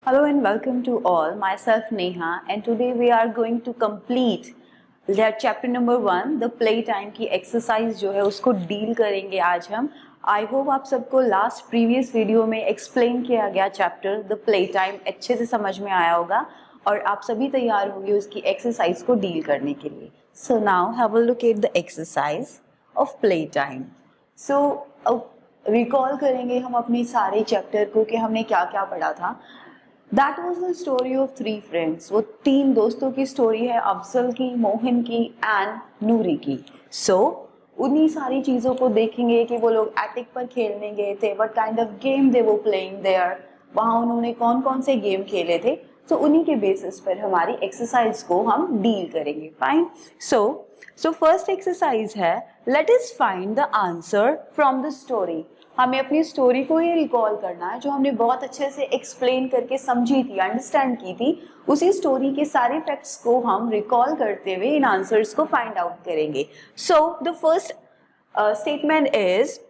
Hello and welcome to all. Myself Neha, and today we are going to complete chapter number 1, the playtime की exercise जो है उसको deal करेंगे आज हम. I hope आप सबको last previous video में explain किया गया chapter the playtime अच्छे से समझ में आया होगा और आप सभी तैयार होंगे उसकी exercise को deal करने के लिए. So now have a look at the exercise of playtime. So recall करेंगे हम अपने सारे chapter को कि हमने क्या क्या पढ़ा था. That was the story of three friends. वो तीन दोस्तों की स्टोरी है, अफजल की, मोहन की एंड नूरी की. So उन्हीं सारी चीज़ों को देखेंगे कि वो लोग एटिक पर खेलने गए थे, what kind of game they were playing there, वहाँ उन्होंने कौन कौन से गेम खेले थे. तो उन्हीं के बेसिस पर हमारी एक्सरसाइज को हम डील करेंगे. फाइन. सो फर्स्ट एक्सरसाइज है let us find the answer from the story. हमें अपनी स्टोरी को ही रिकॉल करना है जो हमने बहुत अच्छे से एक्सप्लेन करके समझी थी, अंडरस्टैंड की थी. उसी स्टोरी के सारे फैक्ट्स को हम रिकॉल करते हुए इन आंसर्स को फाइंड आउट करेंगे. So the first statement is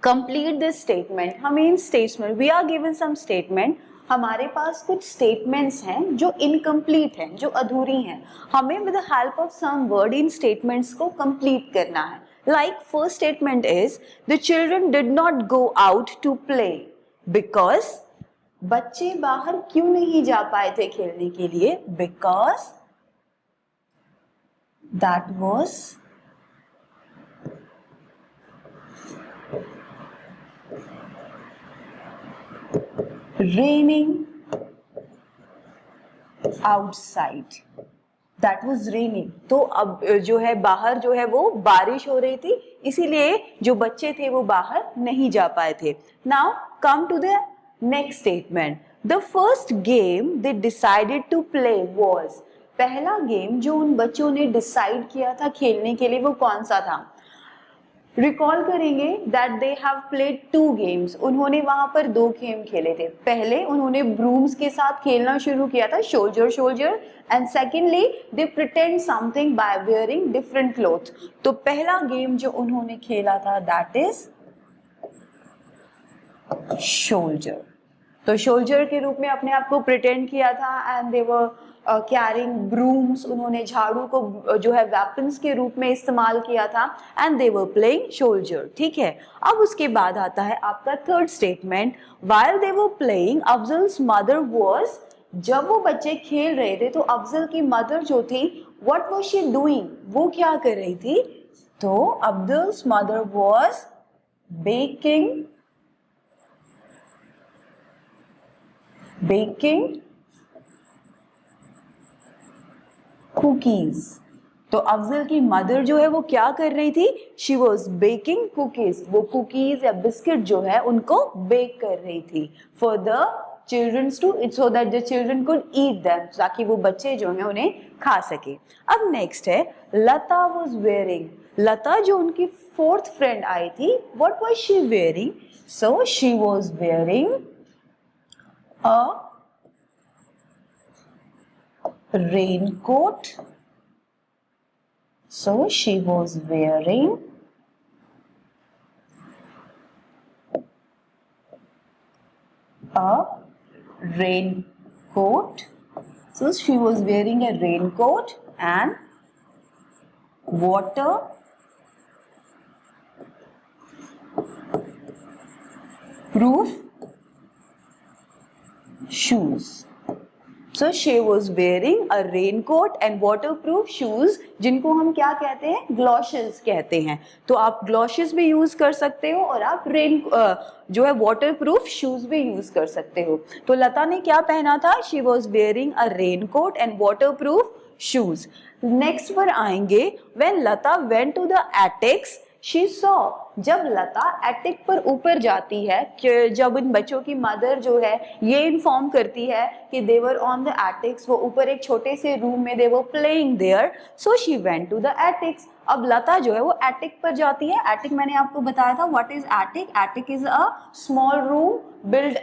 complete this statement. हमें in statement we are given some statement. हमारे पास कुछ स्टेटमेंट्स हैं जो इनकम्प्लीट हैं, जो अधूरी हैं. हमें with the help of some word in statements को कंप्लीट करना है. Like first statement is the children did not go out to play because बच्चे बाहर क्यों नहीं जा पाए थे खेलने के लिए? Because that was raining outside. That was raining. तो अब जो है बाहर जो है वो बारिश हो रही थी, इसीलिए जो बच्चे थे वो बाहर नहीं जा पाए थे. Now come to the next statement. The first game they decided to play was. पहला गेम जो उन बच्चों ने डिसाइड किया था खेलने के लिए वो कौन सा था? रिकॉल करेंगे that they have played 2 games. उन्होंने वहां पर 2 गेम खेले थे. पहले उन्होंने ब्रूम्स के साथ खेलना शुरू किया था, soldier soldier, and secondly they pretend something bye wearing different cloth. तो पहला गेम जो उन्होंने खेला था दैट इज शोल्जर. तो शोल्जर के रूप में अपने आप को प्रिटेंड किया था and they were carrying brooms. उन्होंने झाड़ू को जो है वेपन्स के रूप में इस्तेमाल किया था and they were playing soldier. ठीक है. अब उसके बाद आता है आपका third statement. While they were playing Afzal's mother was. जब वो बच्चे खेल रहे थे तो अफजल की मदर जो थी व्हाट वाज शी डूइंग, वो क्या कर रही थी? तो अफजल्स मदर वाज बेकिंग कुकीज. तो अफजल की मदर जो है वो क्या कर रही थी? She was baking cookies. वो कुकीज या बिस्किट जो है उनको बेक कर रही थी for the childrens to so that the children could eat them, ताकि वो बच्चे जो हैं उन्हें खा सके. अब नेक्स्ट है लता वॉज वेयरिंग. लता जो उनकी फोर्थ फ्रेंड आई थी what was she wearing? So she was wearing a raincoat. So she was wearing a raincoat. So she was wearing a raincoat and waterproof shoes. So she was wearing a raincoat and waterproof shoes, जिनको हम क्या कहते हैं? ग्लोशेस कहते हैं. तो आप ग्लोशेस भी यूज कर सकते हो और आप जो है वाटरप्रूफ शूज भी यूज कर सकते हो. तो लता ने क्या पहना था? She was wearing a raincoat and waterproof shoes. Next पर आएंगे when Lata went to the attics she saw. जब लता एटिक पर ऊपर जाती है, कि जब इन बच्चों की मदर जो है ये इन्फॉर्म करती है कि दे वर ऑन द एटिक्स, वो ऊपर एक छोटे से रूम में they were playing there, so she went to the attics. अब लता जो है वो एटिक पर जाती है. एटिक मैंने आपको बताया था what is attic. Attic is a small room build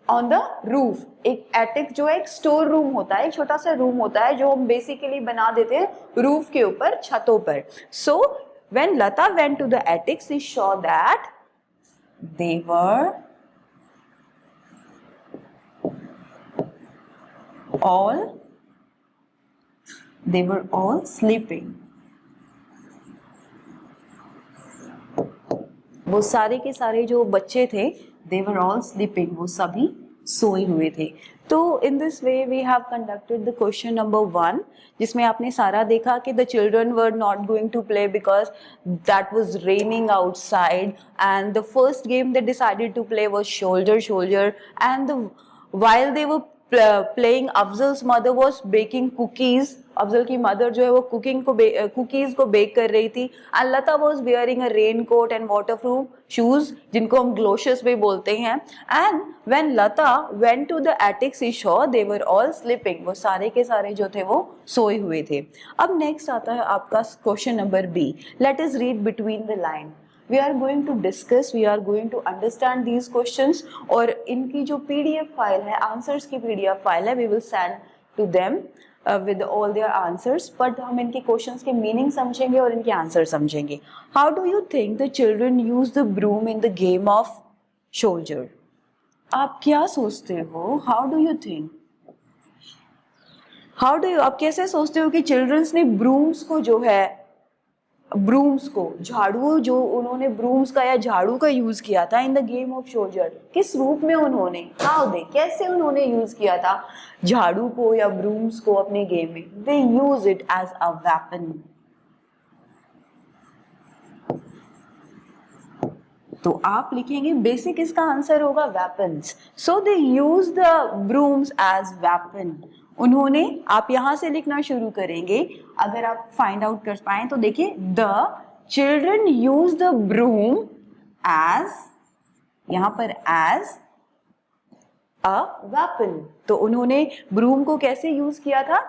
on the roof. एक एटिक जो है एक स्टोर रूम होता है, एक छोटा सा रूम होता है जो हम बेसिकली बना देते हैं रूफ के ऊपर, छतों पर. सो when Lata went to the attic, she saw that they were they were all sleeping. वो सारे के सारे जो बच्चे थे they were all sleeping, वो सभी सोए हुए थे. तो in this way we have conducted the question number 1, जिसमें आपने सारा देखा कि the children were not going to play because that was raining outside, and the first game they decided to play was soldier, and while they were playing, Afzal's mother was baking cookies. Afzal की mother जो है वो cookies को bake कर रही थी. And Lata was wearing a rain coat and waterproof shoes, जिनको हम ग्लोशियस भी बोलते हैं. And when Lata went to the attic she saw they were all sleeping, वो सारे के सारे जो थे वो सोए हुए थे. अब नेक्स्ट आता है आपका question number B. Let us read between the line. We are going to discuss, we are going to understand these questions, और इनकी जो PDF फाइल है, आंसर्स की PDF फाइल है, we will send to them with all their answers. but हम इनके questions के meaning समझेंगे और इनके answer समझेंगे. How do you think the children use the broom in the game of soldier? आप क्या सोचते हो? How do you think? आप कैसे सोचते हो कि चिल्ड्रंस ने ब्रूम्स को जो है, ब्रूम्स को, झाड़ू जो उन्होंने ब्रूम्स का या झाड़ू का यूज किया था in the game of soldier, किस रूप में उन्होंने, हाउ दे, कैसे उन्होंने यूज किया था झाड़ू को या ब्रूम्स को अपने गेम में? They use it as a weapon. तो आप लिखेंगे बेसिक, इसका आंसर होगा weapons. So they use the brooms as weapon. उन्होंने, आप यहां से लिखना शुरू करेंगे अगर आप फाइंड आउट कर पाए तो. देखिए, the children use the broom as, यहां पर एज अ वेपन. तो उन्होंने ब्रूम को कैसे यूज किया था?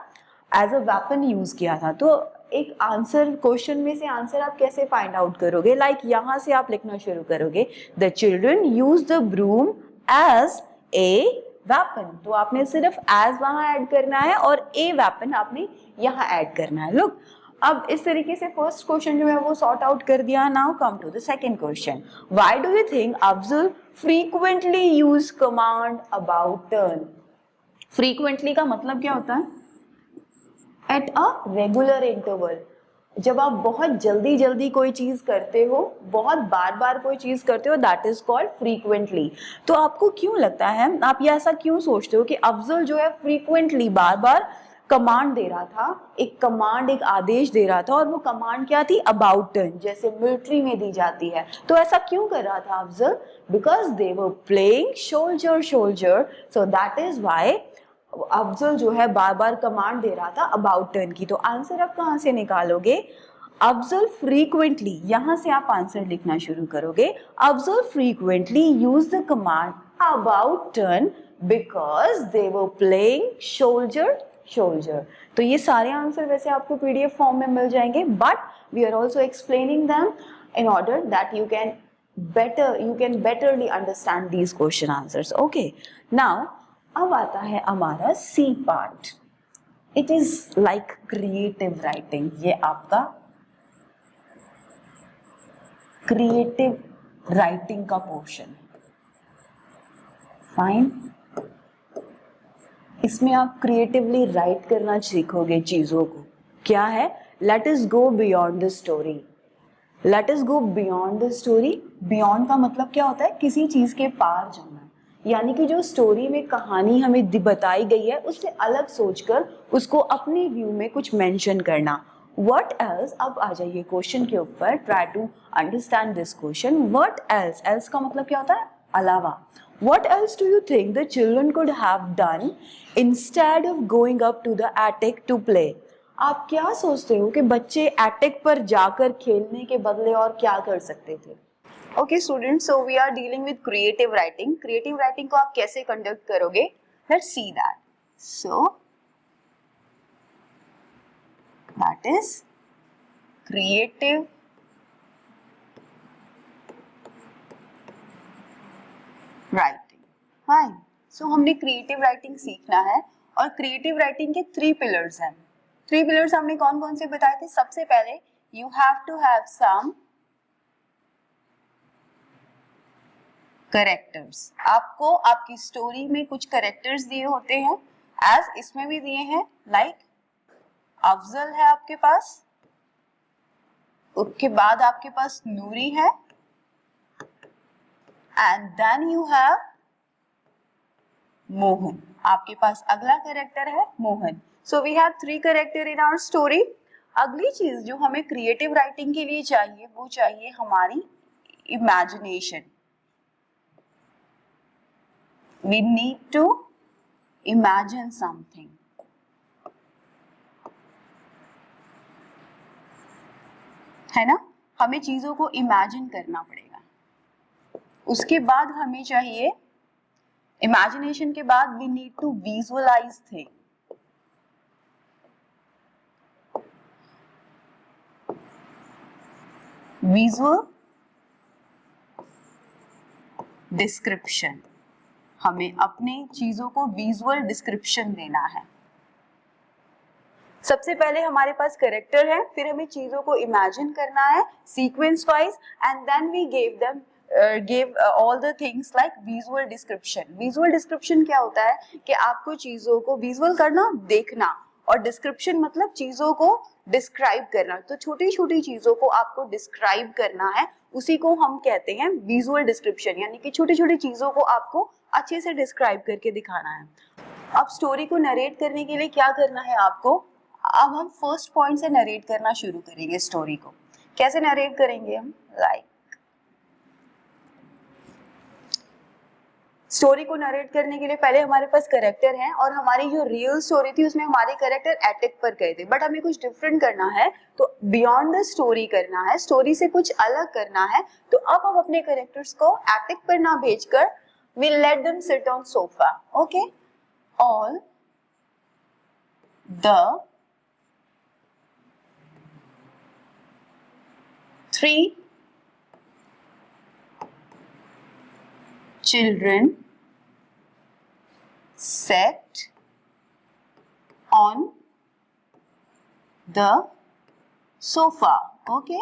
एज अ वेपन यूज किया था. तो एक आंसर, क्वेश्चन में से आंसर आप कैसे फाइंड आउट करोगे? लाइक यहां से आप लिखना शुरू करोगे, the children use the broom as a weapon. तो आपने सिर्फ एज वहां ऐड करना है और ए वेपन आपने यहां ऐड करना है. लुक, अब इस तरीके से फर्स्ट क्वेश्चन जो है वो सॉर्ट आउट कर दिया. Now come to the second question. Why do you think Afzal frequently use command about turn? Frequently का मतलब क्या होता है? At a regular interval. जब आप बहुत जल्दी जल्दी कोई चीज करते हो, बहुत बार बार कोई चीज करते हो, दैट इज कॉल्ड फ्रीक्वेंटली. तो आपको क्यों लगता है, आप ये ऐसा क्यों सोचते हो कि अफजल जो है फ्रीक्वेंटली बार बार कमांड दे रहा था, एक कमांड, एक आदेश दे रहा था, और वो कमांड क्या थी? अबाउट टर्न, जैसे मिलिट्री में दी जाती है. तो ऐसा क्यों कर रहा था Afzal? Because they were playing soldier, so that is why Afzal जो है बार बार कमांड दे रहा था अबाउट टर्न की. तो आंसर आप कहां से निकालोगे? अफजल फ्रीक्वेंटली, यहां से आप आंसर लिखना शुरू करोगे. Afzal frequently use the command about turn because they were playing soldier. तो ये सारे आंसर वैसे आपको PDF फॉर्म में मिल जाएंगे, but we are also explaining them in order that you can betterly understand these question answers. Okay, now अब आता है हमारा C part. It is like creative writing. ये आपका क्रिएटिव राइटिंग का पोर्शन. फाइन, इसमें आप क्रिएटिवली राइट करना सीखोगे चीजों को. क्या है? Let us go beyond the story. Let us go beyond the story. Beyond का मतलब क्या होता है? किसी चीज के पार जाना. यानी कि जो स्टोरी में कहानी हमें बताई गई है उससे अलग सोचकर उसको अपने व्यू में कुछ मेंशन करना. What else? अब आ जाइए क्वेश्चन के ऊपर. Try to understand this question. What else? Else का मतलब क्या होता है? अलावा. What else do you think the children could have done instead of going up to the attic to play? आप क्या सोचते हो कि बच्चे एटिक पर जाकर खेलने के बदले और क्या कर सकते थे? Okay students, so we are dealing with creative writing. Creative writing को आप कैसे कंडक्ट करोगे? Let's see that. So that is creative writing. Fine. So हमने क्रिएटिव राइटिंग सीखना है और क्रिएटिव राइटिंग के 3 पिलर्स हैं. 3 पिलर्स हमने कौन कौन से बताए थे? सबसे पहले you have to have some characters. आपको आपकी स्टोरी में कुछ करेक्टर्स दिए होते हैं एज इसमें भी दिए हैं, लाइक अफजल है आपके पास, उसके बाद आपके पास नूरी है, and then you have Mohan. आपके पास अगला कैरेक्टर है Mohan. So we have 3 characters in our story. अगली चीज जो हमें क्रिएटिव राइटिंग के लिए चाहिए वो चाहिए हमारी imagination. We need to imagine something. है ना, हमें चीजों को इमेजिन करना पड़ेगा। उसके बाद हमें चाहिए, इमेजिनेशन के बाद we need to visualise thing. Visual description, हमें अपने चीजों को विजुअल डिस्क्रिप्शन देना है। सबसे पहले हमारे पास कैरेक्टर है, फिर हमें चीजों को इमेजिन करना है sequence wise, and then we give all the things like visual description. Visual description क्या होता है कि आपको चीजों को विजुअल करना, देखना, और डिस्क्रिप्शन मतलब चीजों को डिस्क्राइब करना। तो छोटी छोटी चीजों को आपको डिस्क्राइब करना है, उसी को हम कहते हैं विजुअल डिस्क्रिप्शन, यानी कि छोटी छोटी चीजों को आपको अच्छे से डिस्क्राइब करके दिखाना है। अब स्टोरी को नरेट करने के लिए क्या करना है आपको, अब हम फर्स्ट पॉइंट से नरेट करना शुरू करेंगे स्टोरी को। कैसे नरेट करेंगे हम, लाइक स्टोरी को नरेट करने के लिए पहले हमारे पास कैरेक्टर हैं, और हमारी जो रियल स्टोरी थी उसमें हमारे कैरेक्टर अटैक पर गए थे, बट हमें कुछ डिफरेंट करना है, तो बियॉन्ड द स्टोरी करना है, स्टोरी से कुछ अलग करना है। तो अब हम अपने कैरेक्टर्स को अटैक पर ना भेजकर we'll let them sit on sofa. Okay, all the 3 children sat on the sofa. Okay,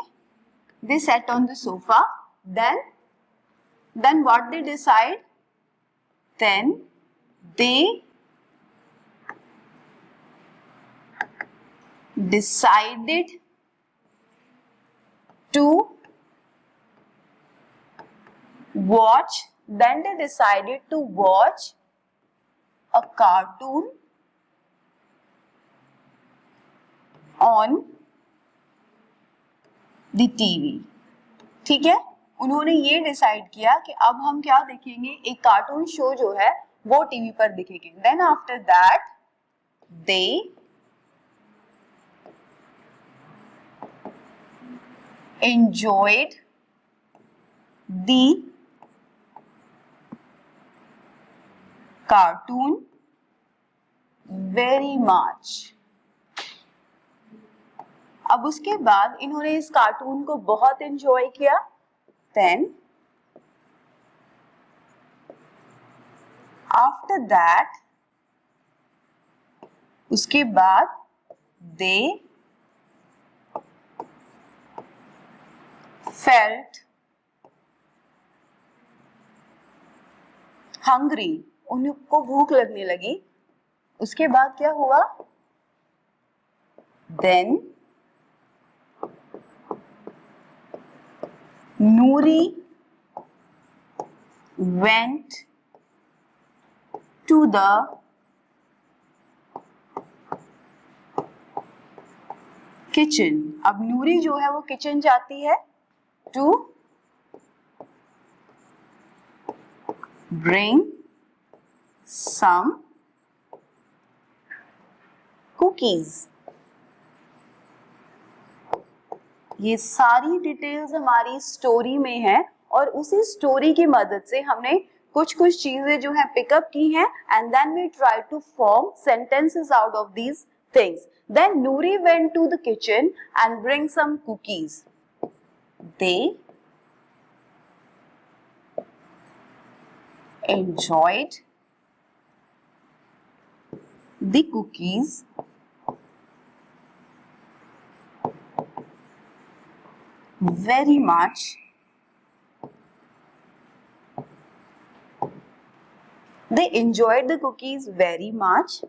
they sat on the sofa. Then what they decide? Then they decided to watch. Then they decided to watch a cartoon on the TV. ठीक है, उन्होंने ये decide किया कि अब हम क्या देखेंगे, एक कार्टून शो जो है वो टीवी पर दिखेंगे। Then after that they enjoyed the cartoon very much. अब उसके बाद इन्होंने इस कार्टून को बहुत एंजॉय किया। Then after that, उसके बाद they felt hungry, उनको भूख लगने लगी। उसके बाद क्या हुआ, then Noori went to the kitchen. अब नूरी जो है वो किचन जाती है to bring some cookies. ये सारी डिटेल्स हमारी स्टोरी में है, और उसी स्टोरी की मदद से हमने कुछ कुछ चीजें जो है पिकअप की हैं, and then we try to form sentences out of these things. Then Noori went to the kitchen and bring some cookies. They enjoyed the cookies very much. They enjoyed the cookies very much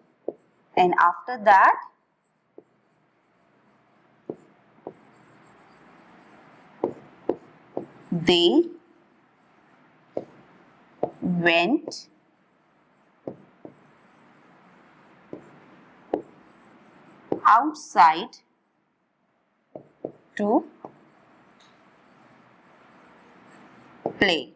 and after that they went outside to play.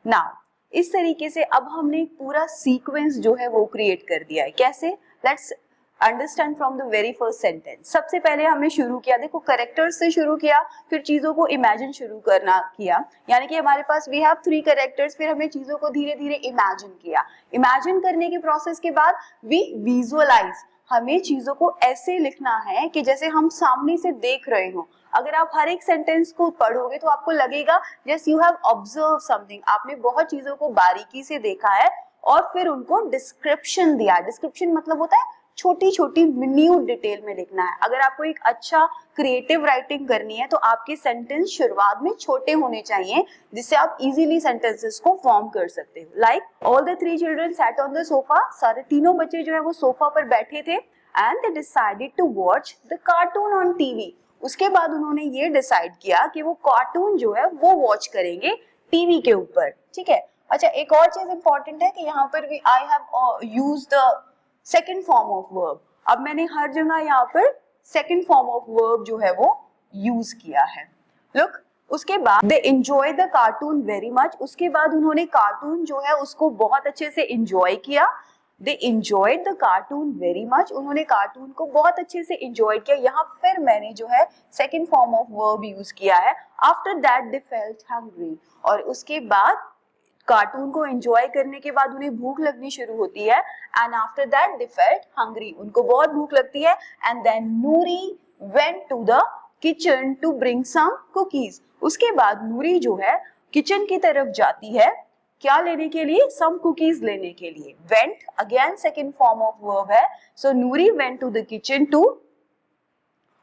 Now इस तरीके से अब हमने एक पूरा sequence जो है वो क्रिएट कर दिया है. कैसे? Let's understand from the very first sentence. सबसे पहले हमने शुरू किया, देखो कैरेक्टर्स से शुरू किया, फिर चीजों को इमेजिन शुरू करना किया, यानी कि हमारे पास वी हैव 3 कैरेक्टर्स, फिर हमने चीजों को धीरे धीरे इमेजिन किया. इमेजिन करने के प्रोसेस के बाद वी विजुअलाइज, हमें चीजों को ऐसे लिखना है कि जैसे हम सामने से देख रहे हो. अगर आप हर एक सेंटेंस को पढ़ोगे तो आपको लगेगा just you have observe something, आपने बहुत चीजों को बारीकी से देखा है और फिर उनको डिस्क्रिप्शन दिया. डिस्क्रिप्शन मतलब होता है छोटी छोटी मिन्यूट डिटेल में लिखना है. अगर आपको एक अच्छा क्रिएटिव राइटिंग करनी है तो आपके सेंटेंस शुरुआत में छोटे होने चाहिए जिससे आप इजीली सेंटेंसेस को फॉर्म कर सकते हो. Like all the 3 children sat on the sofa, सारे तीनों बच्चे जो है वो सोफा पर बैठे थे and they decided to watch the cartoon on TV. उसके बाद उन्होंने ये डिसाइड किया कि वो कार्टून जो है वो वॉच करेंगे टीवी के ऊपर. ठीक है. अच्छा, एक और चीज इंपॉर्टेंट है कि यहाँ पर भी आई have used the second form of verb. अब मैंने हर जगह यहाँ पर सेकेंड फॉर्म ऑफ वर्ब जो है वो यूज किया है. लुक, उसके बाद they enjoy the cartoon very much. उसके बाद उन्होंने कार्टून जो है उसको बहुत अच्छे से एंजॉय किया. They enjoyed the cartoon very much, उन्होंने कार्टून को बहुत अच्छे से एंजॉय किया. यहाँ फिर मैंने जो है second form of verb use किया है. After that they felt hungry, और उसके बाद कार्टून को एंजॉय करने के बाद उन्हें भूख लगनी शुरू होती है. And after that they felt hungry, उनको बहुत भूख लगती है. And then Noori went to the kitchen to bring some cookies. उसके बाद नूरी जो है किचन की तरफ जाती है, क्या लेने के लिए? सम कुकीज लेने के लिए. Went again second form of verb है. So Nuri went to the kitchen to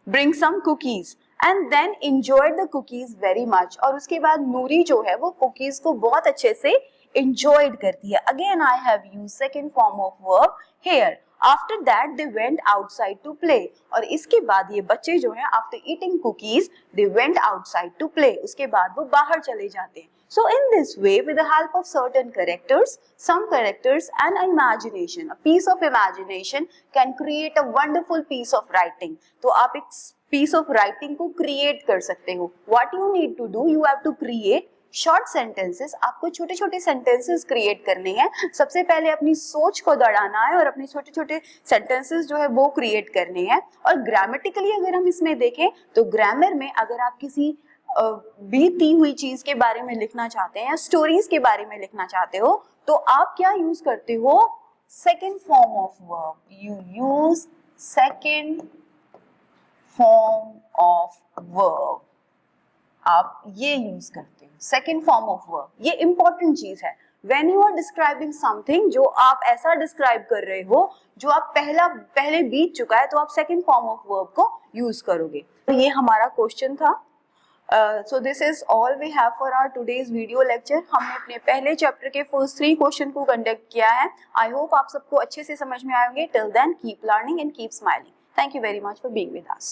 bring some cookies and then enjoyed the cookies very much. और उसके बाद नूरी जो है वो कुकीज को बहुत अच्छे से एंजॉयड करती है. Again I have used second form of verb here. After that they went outside to play, और इसके बाद ये बच्चे जो है after eating cookies they went outside to play, उसके बाद वो बाहर चले जाते हैं. So in this way, with the help of certain characters, some characters and imagination, a piece of imagination can create a wonderful piece of writing. तो आप एक piece of writing को create कर सकते हो. What you need to do, you have to create short sentences. आपको छोटे छोटे sentences create करने हैं. सबसे पहले अपनी सोच को दौड़ाना है और अपने छोटे छोटे sentences जो है वो create करने हैं. और grammatically अगर हम इसमें देखें तो grammar में अगर आप किसी बीती हुई चीज के बारे में लिखना चाहते हैं या स्टोरीज के बारे में लिखना चाहते हो तो आप क्या यूज करते हो? Second form of verb. You use second form of verb. आप ये यूज करते हो सेकेंड फॉर्म ऑफ वर्ब. ये इंपॉर्टेंट चीज है. When you are describing something, जो आप ऐसा डिस्क्राइब कर रहे हो जो आप पहले बीत चुका है, तो आप सेकेंड फॉर्म ऑफ वर्ब को यूज करोगे. तो ये हमारा क्वेश्चन था. So this is all we have for our today's video lecture. हमने अपने पहले चैप्टर के फर्स्ट 3 क्वेश्चन को कंडक्ट किया है. आई होप आप सबको अच्छे से समझ में आएंगे. Till then, keep learning and keep smiling. Thank you very much for being with us.